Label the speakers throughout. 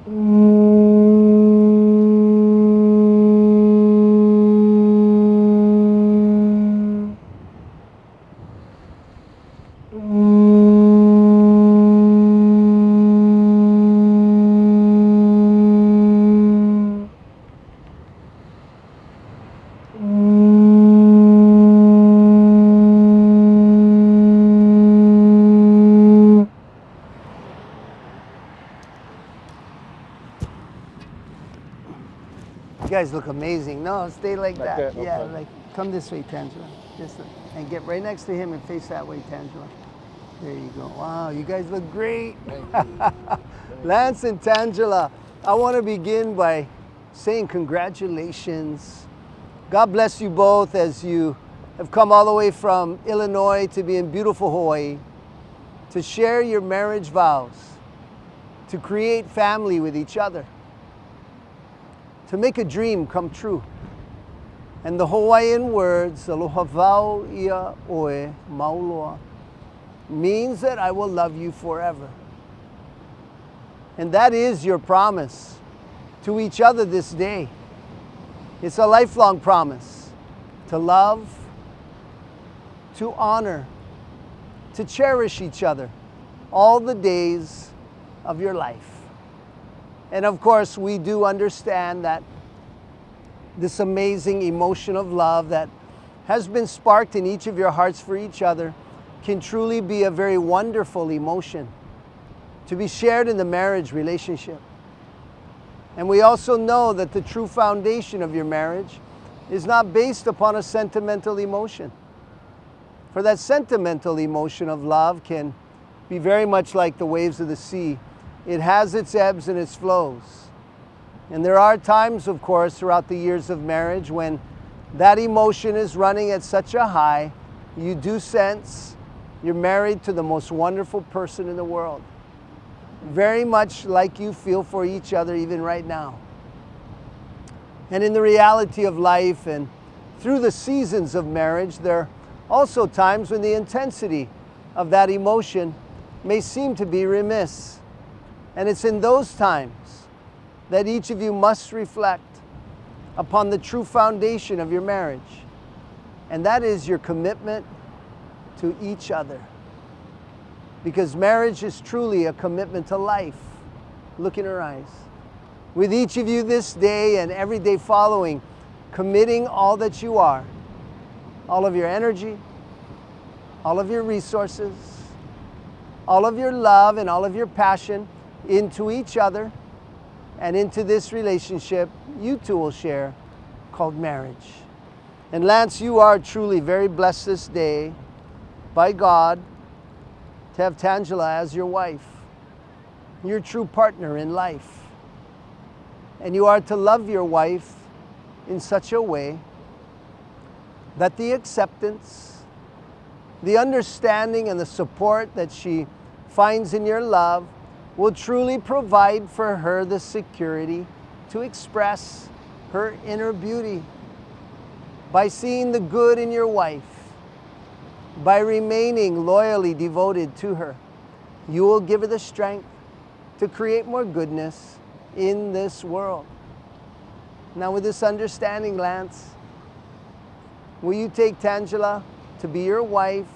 Speaker 1: You guys look amazing. No, stay like that.
Speaker 2: that?
Speaker 1: Yeah,
Speaker 2: Okay.
Speaker 1: like come this way, Tangela. Just and get right next to him and face that way, Tangela. There you go. Wow, you guys look great. Lance and Tangela, I want to begin by saying congratulations. God bless you both as you have come all the way from Illinois to be in beautiful Hawaii to share your marriage vows, to create family with each other, to make a dream come true. And the Hawaiian words, aloha wau ia oe mauloa, means that I will love you forever. And that is your promise to each other this day. It's a lifelong promise to love, to honor, to cherish each other all the days of your life. And of course, we do understand that this amazing emotion of love that has been sparked in each of your hearts for each other can truly be a very wonderful emotion to be shared in the marriage relationship. And we also know that the true foundation of your marriage is not based upon a sentimental emotion. For that sentimental emotion of love can be very much like the waves of the sea. It has its ebbs and its flows. And there are times, of course, throughout the years of marriage when that emotion is running at such a high, you do sense you're married to the most wonderful person in the world. Very much like you feel for each other even right now. And in the reality of life and through the seasons of marriage, there are also times when the intensity of that emotion may seem to be remiss. And it's in those times that each of you must reflect upon the true foundation of your marriage. And that is your commitment to each other. Because marriage is truly a commitment to life. Look in her eyes. With each of you this day and every day following, committing all that you are, all of your energy, all of your resources, all of your love and all of your passion into each other and into this relationship you two will share called marriage. And Lance, you are truly very blessed this day by God to have Tangela as your wife, your true partner in life. And you are to love your wife in such a way that the acceptance, the understanding and the support that she finds in your love will truly provide for her the security to express her inner beauty by seeing the good in your wife, by remaining loyally devoted to her. You will give her the strength to create more goodness in this world. Now with this understanding, Lance, will you take Tangela to be your wife,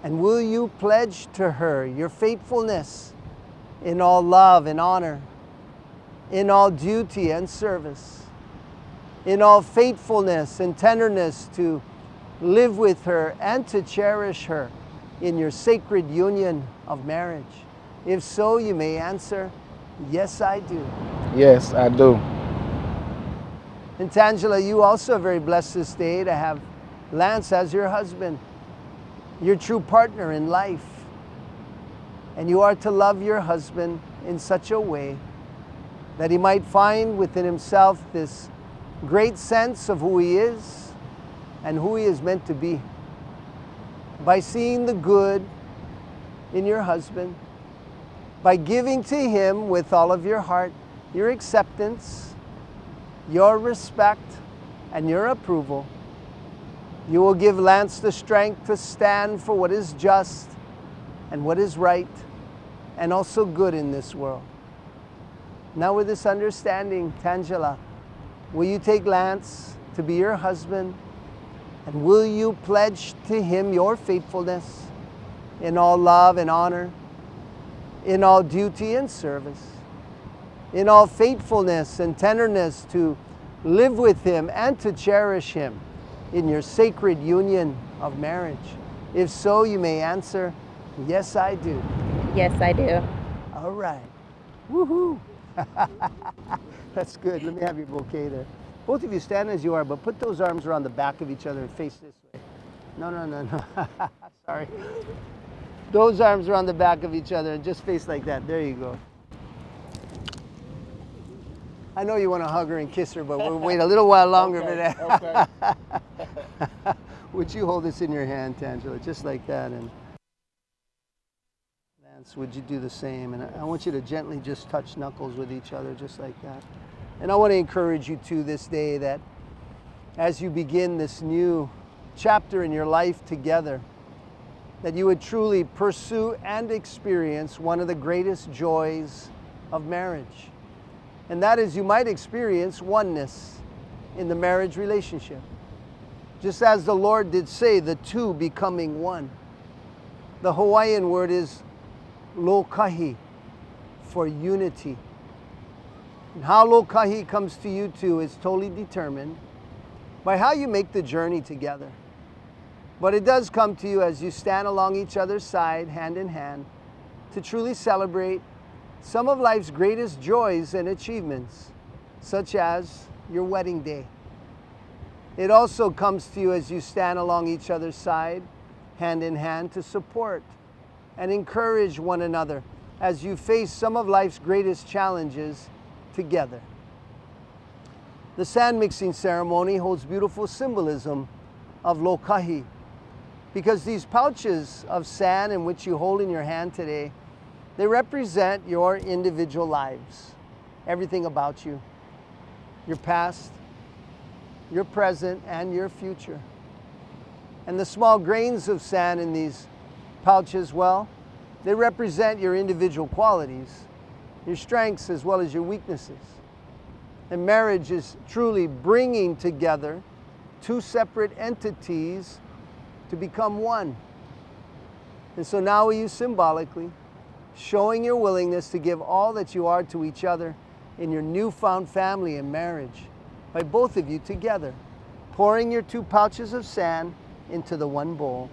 Speaker 1: and will you pledge to her your faithfulness in all love and honor, in all duty and service, in all faithfulness and tenderness to live with her and to cherish her in your sacred union of marriage? If so, you may answer, yes, I do.
Speaker 2: Yes, I do.
Speaker 1: And Tangela, you also are very blessed this day to have Lance as your husband, your true partner in life. And you are to love your husband in such a way that he might find within himself this great sense of who he is and who he is meant to be. By seeing the good in your husband, by giving to him with all of your heart your acceptance, your respect, and your approval, you will give Lance the strength to stand for what is just and what is right and also good in this world. Now with this understanding, Tangela, will you take Lance to be your husband? And will you pledge to him your faithfulness in all love and honor, in all duty and service, in all faithfulness and tenderness, to live with him and to cherish him in your sacred union of marriage? If so, you may answer, yes, I do.
Speaker 2: Yes, I do.
Speaker 1: All right. Woohoo. That's good. Let me have your bouquet there. Both of you stand as you are, but put those arms around the back of each other and face this way. No. Sorry. Those arms around the back of each other and just face like that. There you go. I know you want to hug her and kiss her, but we'll wait a little while longer for that.
Speaker 3: Okay.
Speaker 1: Would you hold this in your hand, Tangela, just like that? And Lance, would you do the same? And I want you to gently just touch knuckles with each other, just like that. And I want to encourage you too this day that as you begin this new chapter in your life together, that you would truly pursue and experience one of the greatest joys of marriage. And that is, you might experience oneness in the marriage relationship. Just as the Lord did say, the two becoming one. The Hawaiian word is lokahi, for unity. And how lokahi comes to you too is totally determined by how you make the journey together. But it does come to you as you stand along each other's side, hand in hand, to truly celebrate some of life's greatest joys and achievements, such as your wedding day. It also comes to you as you stand along each other's side, hand in hand, to support and encourage one another as you face some of life's greatest challenges together. The sand mixing ceremony holds beautiful symbolism of lokahi, because these pouches of sand in which you hold in your hand today, they represent your individual lives, everything about you, your past, your present, and your future. And the small grains of sand in these pouches, well, they represent your individual qualities, your strengths as well as your weaknesses. And marriage is truly bringing together two separate entities to become one. And so now you symbolically showing your willingness to give all that you are to each other in your newfound family and marriage by both of you together, pouring your two pouches of sand into the one bowl.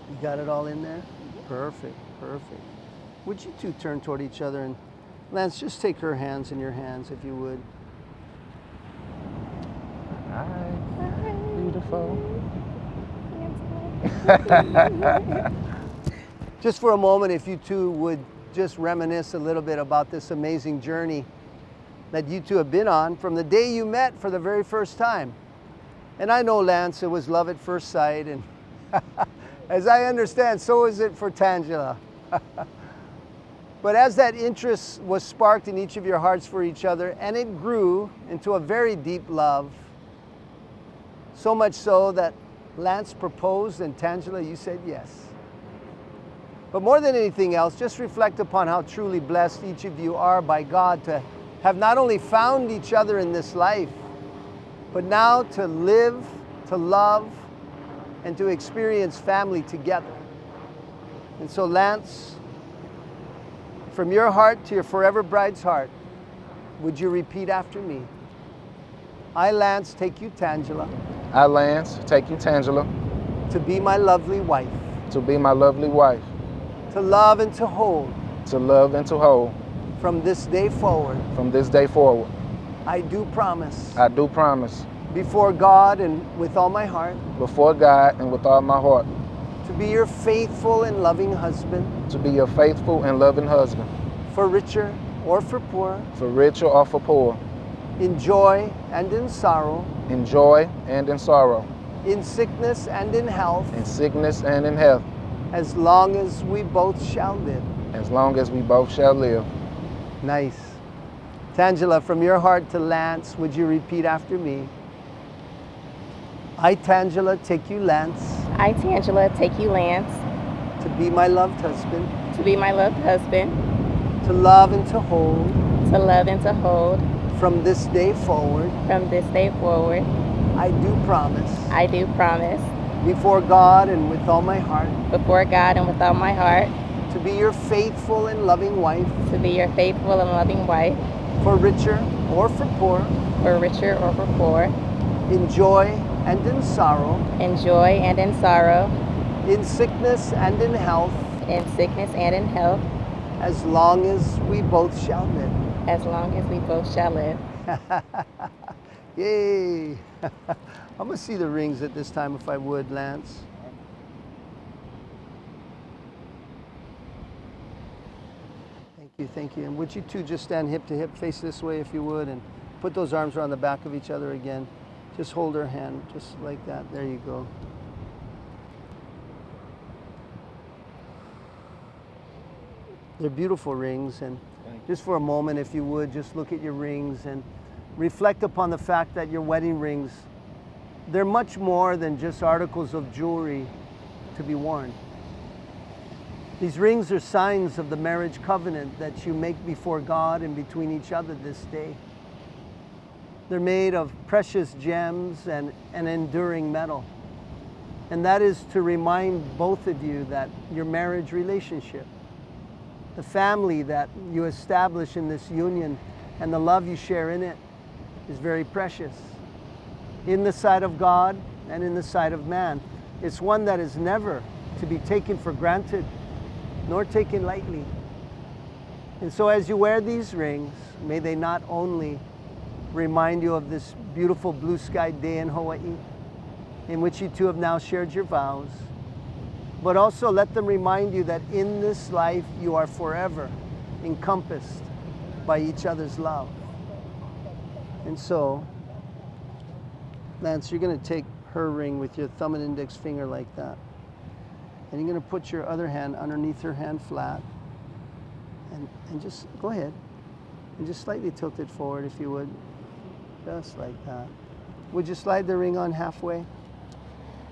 Speaker 1: You got it all in there? Perfect, perfect. Would you two turn toward each other, and Lance, just take her hands in your hands if you would.
Speaker 3: All right. Beautiful.
Speaker 1: Just for a moment, if you two would just reminisce a little bit about this amazing journey that you two have been on from the day you met for the very first time. And I know, Lance, it was love at first sight, and as I understand, so is it for Tangela. But as that interest was sparked in each of your hearts for each other, and it grew into a very deep love, so much so that Lance proposed, and Tangela, you said yes. But more than anything else, just reflect upon how truly blessed each of you are by God to have not only found each other in this life, but now to live, to love, and to experience family together. And so, Lance, from your heart to your forever bride's heart, would you repeat after me? I, Lance, take you, Tangela,
Speaker 3: I, Lance, take you, Tangela,
Speaker 1: to be my lovely wife,
Speaker 3: to be my lovely wife,
Speaker 1: to love and to hold,
Speaker 3: to love and to hold,
Speaker 1: from this day forward.
Speaker 3: from this day forward.
Speaker 1: I do promise,
Speaker 3: I do promise,
Speaker 1: before God and with all my heart,
Speaker 3: before God and with all my heart,
Speaker 1: to be your faithful and loving husband,
Speaker 3: to be your faithful and loving husband,
Speaker 1: for richer or for poor,
Speaker 3: for richer or for poor,
Speaker 1: in joy and in sorrow,
Speaker 3: in joy and in sorrow,
Speaker 1: in sickness and in health,
Speaker 3: in sickness and in health,
Speaker 1: as long as we both shall live.
Speaker 3: as long as we both shall live.
Speaker 1: Nice. Tangela, from your heart to Lance, would you repeat after me? I, Tangela, take you, Lance,
Speaker 2: I, Tangela, take you, Lance,
Speaker 1: to be my loved husband,
Speaker 2: to be my loved husband,
Speaker 1: to love and to hold
Speaker 2: to love and to hold
Speaker 1: from this day forward.
Speaker 2: from this day forward.
Speaker 1: I do promise
Speaker 2: I do promise,
Speaker 1: before God and with all my heart
Speaker 2: before God and with all my heart,
Speaker 1: to be your faithful and loving wife,
Speaker 2: to be your faithful and loving wife,
Speaker 1: for richer or for poor,
Speaker 2: for richer or for poor,
Speaker 1: in joy and in sorrow,
Speaker 2: in joy and in sorrow,
Speaker 1: in sickness and in health,
Speaker 2: in sickness and in health,
Speaker 1: as long as we both shall live.
Speaker 2: as long as we both shall live.
Speaker 1: Yay! I'm gonna see the rings at this time if I would, Lance. Thank you. And would you two just stand hip to hip, face this way if you would, and put those arms around the back of each other again. Just hold her hand, just like that. There you go. They're beautiful rings, and just for a moment, if you would, just look at your rings and reflect upon the fact that your wedding rings, they're much more than just articles of jewelry to be worn. These rings are signs of the marriage covenant that you make before God and between each other this day. They're made of precious gems and an enduring metal. And that is to remind both of you that your marriage relationship, the family that you establish in this union and the love you share in it is very precious in the sight of God and in the sight of man. It's one that is never to be taken for granted nor taken lightly. And so as you wear these rings, may they not only remind you of this beautiful blue sky day in Hawaii, in which you two have now shared your vows, but also let them remind you that in this life you are forever encompassed by each other's love. And so, Lance, you're going to take her ring with your thumb and index finger like that. And you're going to put your other hand underneath her hand flat. And just go ahead. And just slightly tilt it forward if you would. Just like that. Would you slide the ring on halfway?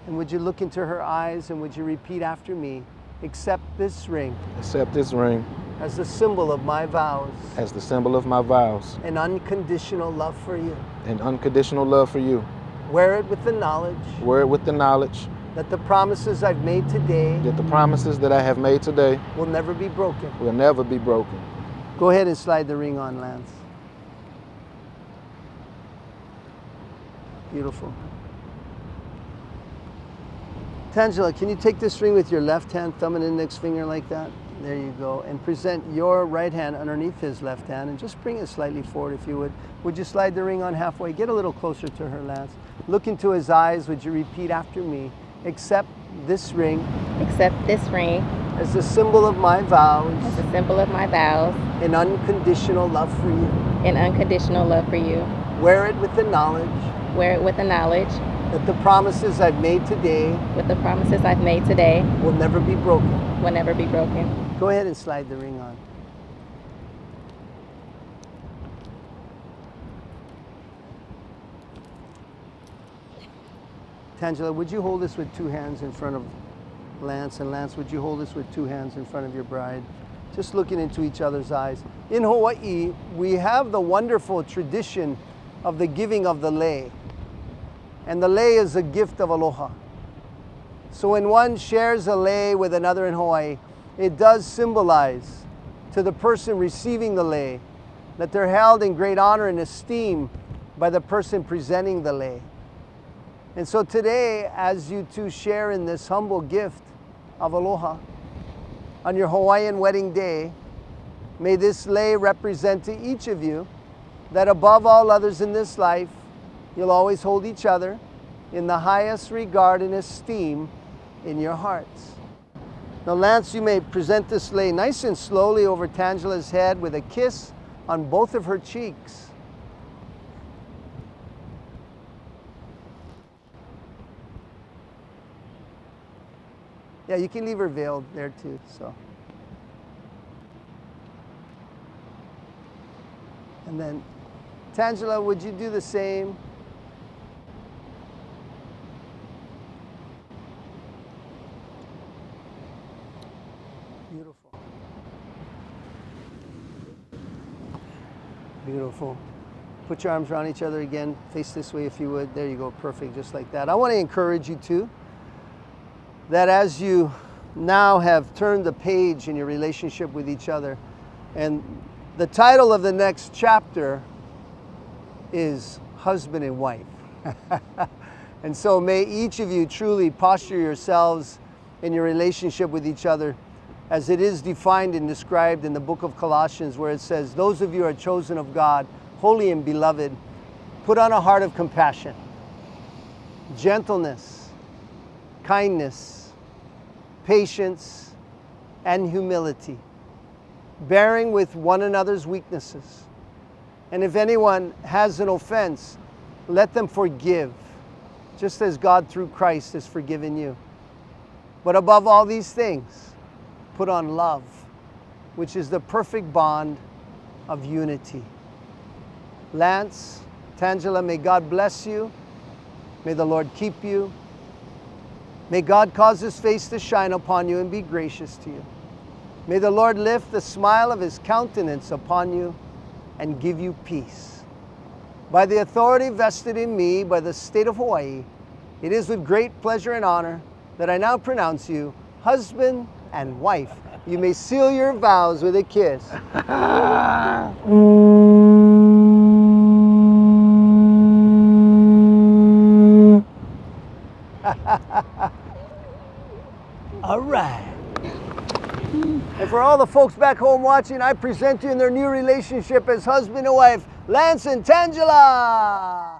Speaker 1: And would you look into her eyes and would you repeat after me? Accept this ring.
Speaker 3: Accept this ring
Speaker 1: as the symbol of my vows.
Speaker 3: as the symbol of my vows.
Speaker 1: An unconditional love for you.
Speaker 3: And unconditional love for you.
Speaker 1: Wear it with the knowledge.
Speaker 3: Wear it with the knowledge
Speaker 1: that the promises I've made today.
Speaker 3: That the promises that I have made today.
Speaker 1: Will never be broken.
Speaker 3: Will never be broken.
Speaker 1: Go ahead and slide the ring on, Lance. Beautiful. Tangela, can you take this ring with your left hand, thumb and index finger like that? There you go. And present your right hand underneath his left hand and just bring it slightly forward if you would. Would you slide the ring on halfway? Get a little closer to her, Lance. Look into his eyes. Would you repeat after me? Accept this ring.
Speaker 2: Accept this ring
Speaker 1: as the symbol of my vows.
Speaker 2: As the symbol of my vows.
Speaker 1: An unconditional love for you.
Speaker 2: An unconditional love for you.
Speaker 1: Wear it with the knowledge.
Speaker 2: Wear it with the knowledge.
Speaker 1: That the promises I've made today.
Speaker 2: With the promises I've made today.
Speaker 1: Will never be broken.
Speaker 2: Will never be broken.
Speaker 1: Go ahead and slide the ring on. Tangela, would you hold this with two hands in front of Lance? And Lance, would you hold this with two hands in front of your bride? Just looking into each other's eyes. In Hawaii, we have the wonderful tradition of the giving of the lei. And the lei is a gift of aloha. So when one shares a lei with another in Hawaii, it does symbolize to the person receiving the lei that they're held in great honor and esteem by the person presenting the lei. And so today, as you two share in this humble gift of aloha, on your Hawaiian wedding day, may this lei represent to each of you that above all others in this life, you'll always hold each other in the highest regard and esteem in your hearts. Now, Lance, you may present this lei nice and slowly over Tangela's head with a kiss on both of her cheeks. Yeah, you can leave her veiled there too, so. And then, Tangela, would you do the same? Beautiful. Put your arms around each other again. Face this way if you would. There you go. Perfect. Just like that. I want to encourage you too, that as you now have turned the page in your relationship with each other, and the title of the next chapter is Husband and Wife. And so may each of you truly posture yourselves in your relationship with each other as it is defined and described in the book of Colossians, where it says, those of you who are chosen of God, holy and beloved, put on a heart of compassion, gentleness, kindness, patience, and humility, bearing with one another's weaknesses. And if anyone has an offense, let them forgive, just as God through Christ has forgiven you. But above all these things, put on love, which is the perfect bond of unity. Lance, Tangela, may God bless you. May the Lord keep you. May God cause His face to shine upon you and be gracious to you. May the Lord lift the smile of His countenance upon you and give you peace. By the authority vested in me by the state of Hawaii, it is with great pleasure and honor that I now pronounce you husband and wife. You may seal your vows with a kiss. All right. And for all the folks back home watching, I present you in their new relationship as husband and wife, Lance and Tangela.